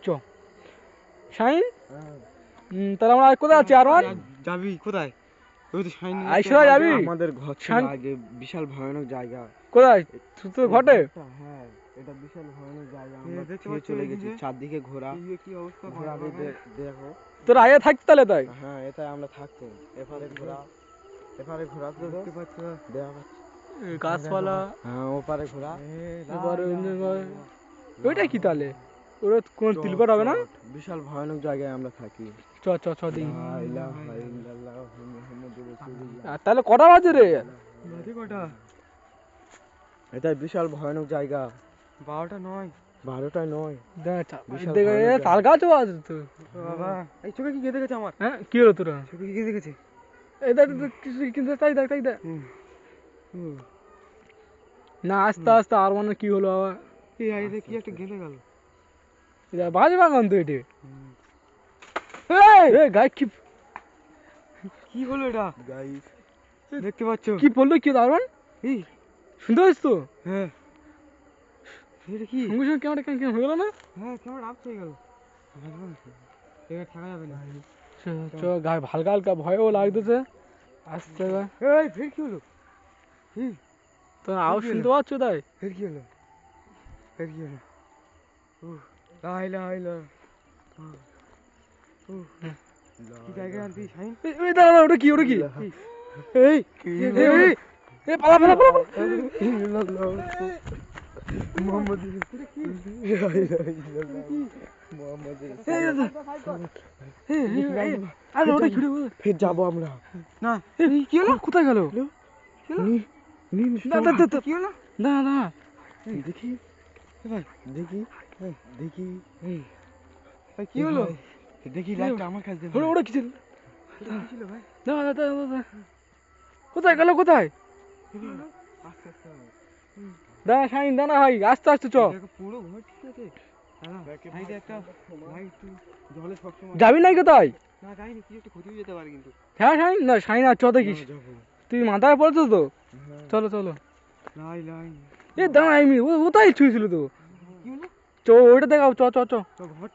চ শাইন তাহলে আমরা কোথায় আছি আর যাবি কোথায়? ওই তো শাইন আইসরা যাবি আমাদের ঘর ছিল আগে, বিশাল ভয়ানক জায়গা। কোথায় তো ঘটে? হ্যাঁ এটা বিশাল ভয়ানক জায়গা, আমরা খেয়ে চলে গেছি। চারদিকে ঘোরা, কি অবস্থা ঘোরা দেখো। তোর আগে থাকতে তাহলে তাই? হ্যাঁ এটাই আমরা থাকতো। এপারে ঘোরা, এপারে ঘোরা তো দেখতে পাচ্ছ, দেখা পাচ্ছ গাছপালা। হ্যাঁ ওপারে ঘোরা। ওইটা কি তাহলে? ওরা কোন তিলপাট হবে না? বিশাল ভয়ানক জায়গায় আমরা থাকি। চ চ চ দিন। ইল্লাল্লাহ। তাহলে কটা বাজে রে? কটা? এটা বিশাল ভয়ানক জায়গা। 12টা নয়। 12টায় নয়। তাল গাছও আছে তো। বাবা এই চোখে কি গেঁদে গেছে আমার? হ্যাঁ কি হলো তোরা? চোখে কি গেঁদে গেছে? এই দেখ কিন্তু তাই দেখ তাই দেখ। না আস্তে আস্তে আর মানে কি হলো আবার? এই আইতে কি একটা গেঁদে গেল। এটা বাজে বাগান তো এটি। এই গাই কি কি হলো এটা? গাইস দেখতে পাচ্ছ? কি বললো কি দারুন? এই শুনতে পাচ্ছ তো? হ্যাঁ এটা কি? সঙ্গে সঙ্গে ক্যামেরা কেন হয়ে গেল না? হ্যাঁ ক্যামেরা আপ হয়ে গেল। এবার থাকা যাবে না। চ গায়ে হালকা হালকা ভয়ও লাগতেছে। আস্তে এই ফের কি হলো? তো আওয়াজ শুনতে পাচ্ছ তাই? ফের কি হলো? ফের কি হলো? আইলা আইলা কি জায়গা আনবি শাইন? এই দাঁড়া ওটা কি ওটা কি? এই এই পালা পালা পালা মোহাম্মদ ফের যাবো আমরা। না কি হলো? কোথায় গেল? কি হলো? না না দেখি দেখি দেখি কি হলো? দেখি লাইটটা আমার কাছে দে। ওটা কি ছিল? ছিল ভাই? না না কোথায় গেল কোথায়? আস্তে আস্তে দাঁড়া শাইন দাঁড়া ভাই আস্তে আস্তে চ। পুরো ঘর ঠিক আছে। সাইডে একটা ভাই একটু জলে সবসময় যাবি নাই কোথায়? না যাইনি, কি একটা ক্ষতি হয়ে যেতে পারে কিন্তু। হ্যাঁ শাইন না শাইন আর চ দেখিস। তুই মাথায় পড়েছ তো? চলো চলো। লাই লাই এ দাঁড়া আমি ওটাই ছুঁয়েছিল তো। কি হলো? চ ওইটা দেখাও চ চ চ। ঘর